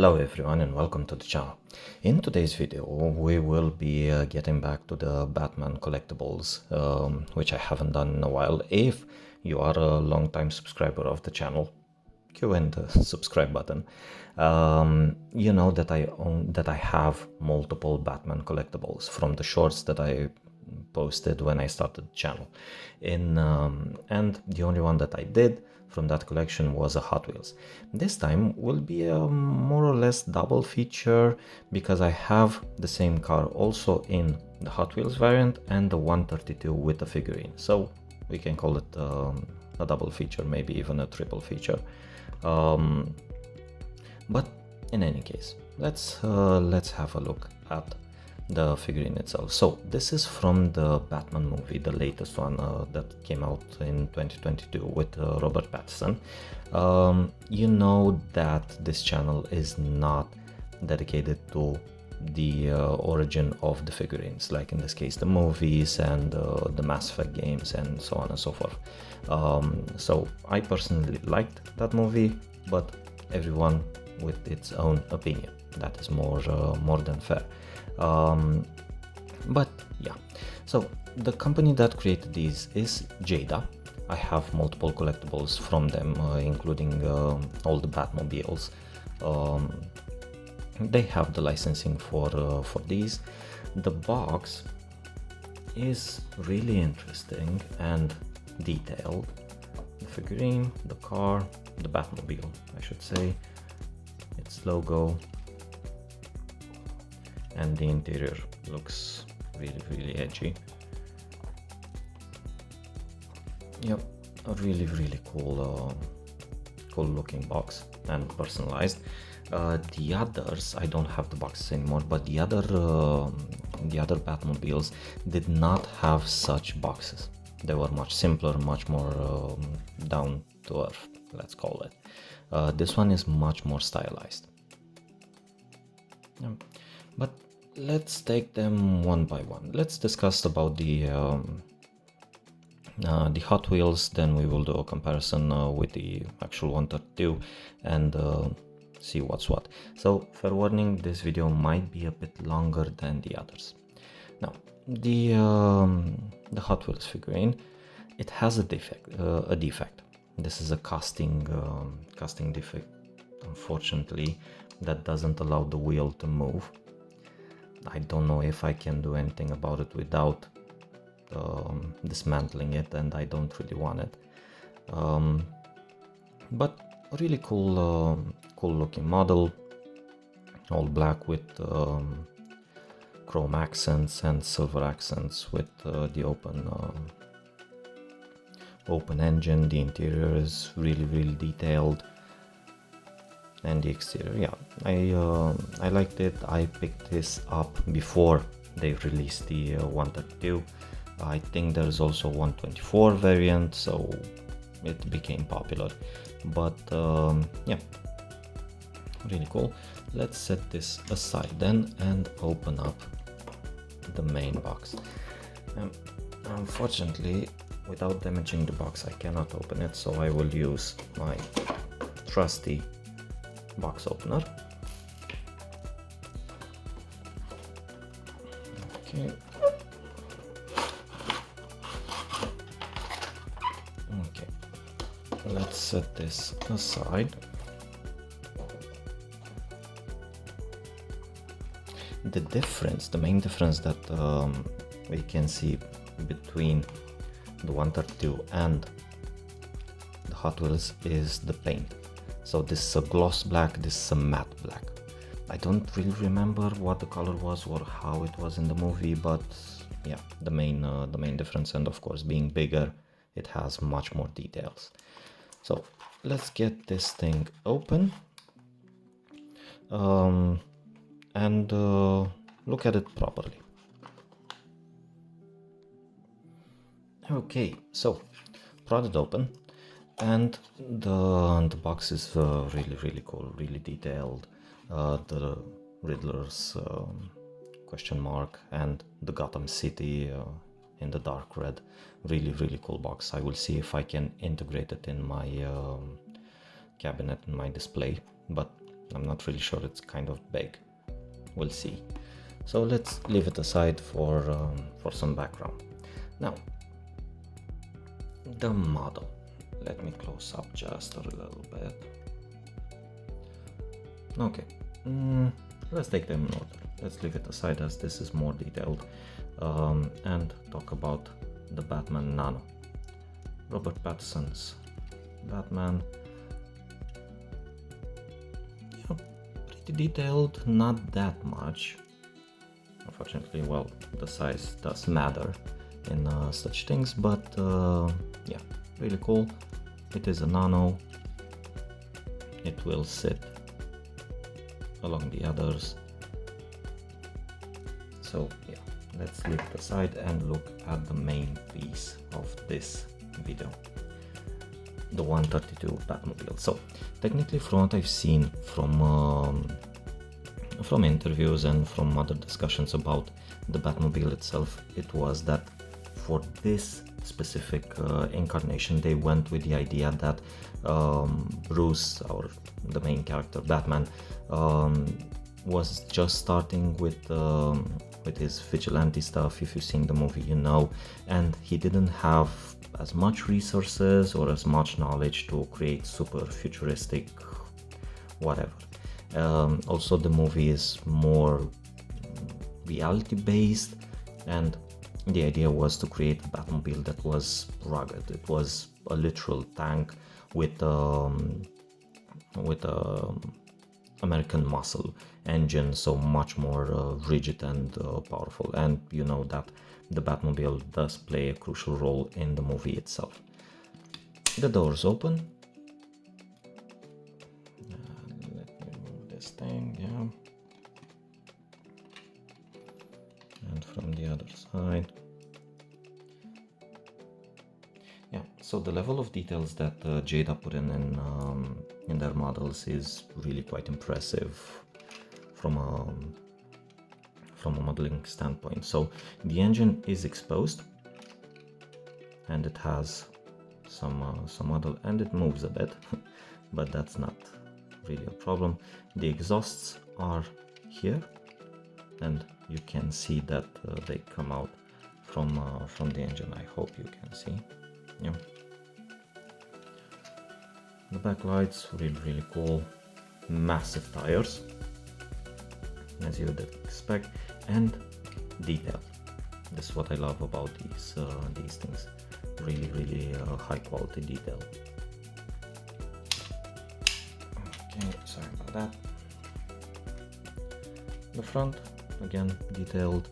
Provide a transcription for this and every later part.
Hello everyone and welcome to the channel. In today's video we will be getting back to the Batman collectibles, which I haven't done in a while. If you are a long-time subscriber of the channel, cue in the subscribe button. You know that I have multiple Batman collectibles from the shorts that I posted when I started the channel. And the only one that I did from that collection was a Hot Wheels. This time will be a more or less double feature because I have the same car also in the Hot Wheels variant and the 132 with the figurine. So we can call it a double feature, maybe even a triple feature. But in any case, let's have a look at the figurine itself. So this is from the Batman movie, the latest one that came out in 2022 with Robert Pattinson. You know that this channel is not dedicated to the origin of the figurines, like in this case the movies and the Mass Effect games and so on and so forth. So I personally liked that movie, but everyone with its own opinion. That is more than fair. But yeah, so the company that created these is Jada. I have multiple collectibles from them, including all the Batmobiles. They have the licensing for these. The box is really interesting and detailed. The figurine, the car, the Batmobile, I should say, its logo, and the interior looks really edgy. Yep, a really cool looking box and personalized. The others, I don't have the boxes anymore, but the other Batmobiles did not have such boxes. They were much simpler, much more down to earth, let's call it. This one is much more stylized. Yeah. But let's take them one by one. Let's discuss about the Hot Wheels, then we will do a comparison with the actual 132 and see what's what. So fair warning, this video might be a bit longer than the others. Now, the Hot Wheels figurine, it has a defect. This is a casting defect, unfortunately, that doesn't allow the wheel to move. I don't know if I can do anything about it without dismantling it, and I don't really want it. But a really cool looking model, all black with chrome accents and silver accents with the open engine. The interior is really detailed. And the exterior, yeah, I liked it. I picked this up before they released the 132. I think there's also 124 variant, so it became popular. But yeah, really cool. Let's set this aside then and open up the main box. Unfortunately, without damaging the box, I cannot open it, so I will use my trusty box opener. Okay. Let's set this aside. The main difference that we can see between the 132 and the Hot Wheels is the paint. So this is a gloss black, this is a matte black. I don't really remember what the color was or how it was in the movie, but yeah, the main difference, and of course being bigger, it has much more details. So let's get this thing open and look at it properly. Okay, so product open. And the box is really cool, really detailed. The Riddler's question mark and the Gotham City in the dark red. Really cool box. I will see if I can integrate it in my cabinet, in my display. But I'm not really sure, it's kind of big. We'll see. So let's leave it aside for some background. Now, the model. Let me close up just a little bit. Okay, let's take them in order. Let's leave it aside as this is more detailed, and talk about the Batman Nano. Robert Pattinson's Batman. Yeah, pretty detailed, not that much. Unfortunately, well, the size does matter in such things, but yeah, really cool. It is a nano. It will sit along the others. So yeah, let's leave it aside and look at the main piece of this video, the 132 Batmobile. So technically, from what I've seen from interviews and from other discussions about the Batmobile itself, it was that for this specific incarnation they went with the idea that Bruce, or the main character Batman, was just starting with his vigilante stuff. If you've seen the movie, you know, and he didn't have as much resources or as much knowledge to create super futuristic whatever. Also, the movie is more reality based, and the idea was to create a Batmobile that was rugged. It was a literal tank with American muscle engine, so much more rigid and powerful. And you know that the Batmobile does play a crucial role in the movie itself. The doors open. Let me move this thing, yeah. And from the other side. Yeah, so the level of details that Jada put in their models is really quite impressive from a modeling standpoint. So the engine is exposed, and it has some model, and it moves a bit, but that's not really a problem. The exhausts are here, and you can see that they come out from the engine. I hope you can see. Yeah. The backlights, really cool. Massive tires, as you would expect, and detail. This is what I love about these things. Really high quality detail. Okay, sorry about that. The front, again, detailed.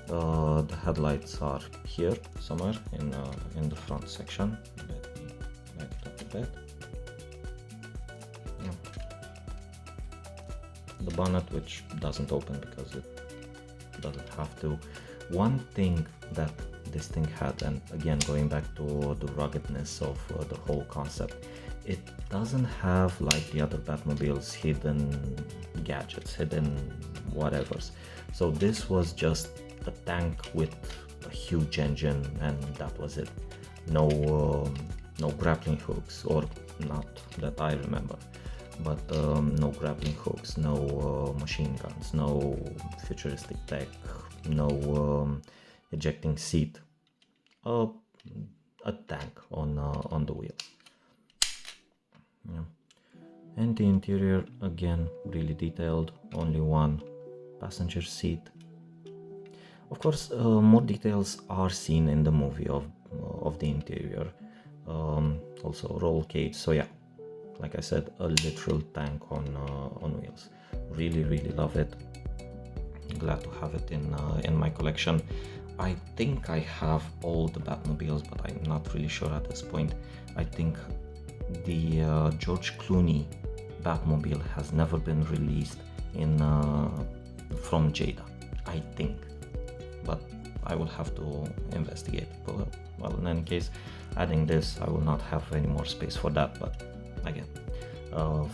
The headlights are here somewhere in the front section. Let me light it up a bit. Yeah. The bonnet, which doesn't open because it doesn't have to. One thing that this thing had, and again going back to the ruggedness of the whole concept, it doesn't have, like the other Batmobiles, hidden gadgets, hidden whatevers. So this was just a tank with a huge engine, and that was it. No grappling hooks, or not that I remember, but no grappling hooks, no machine guns, no futuristic tech, no ejecting seat. A tank on the wheels. Yeah. And the interior, again, really detailed. Only one passenger seat. Of course, more details are seen in the movie of the interior. Also roll cage. So yeah, like I said, a literal tank on wheels. Really love it. Glad to have it in my collection. I think I have all the Batmobiles, but I'm not really sure at this point. I think the George Clooney Batmobile has never been released from Jada, I think, but I will have to investigate. But, well, in any case, adding this, I will not have any more space for that, but again,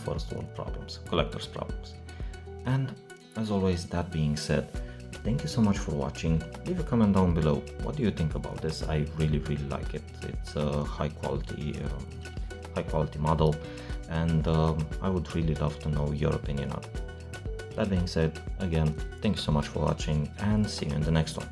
first world problems, collector's problems. And as always, that being said, thank you so much for watching. Leave a comment down below. What do you think about this? I really like it. It's a high quality model. and I would really love to know your opinion on it. That being said, again, thank you so much for watching and see you in the next one.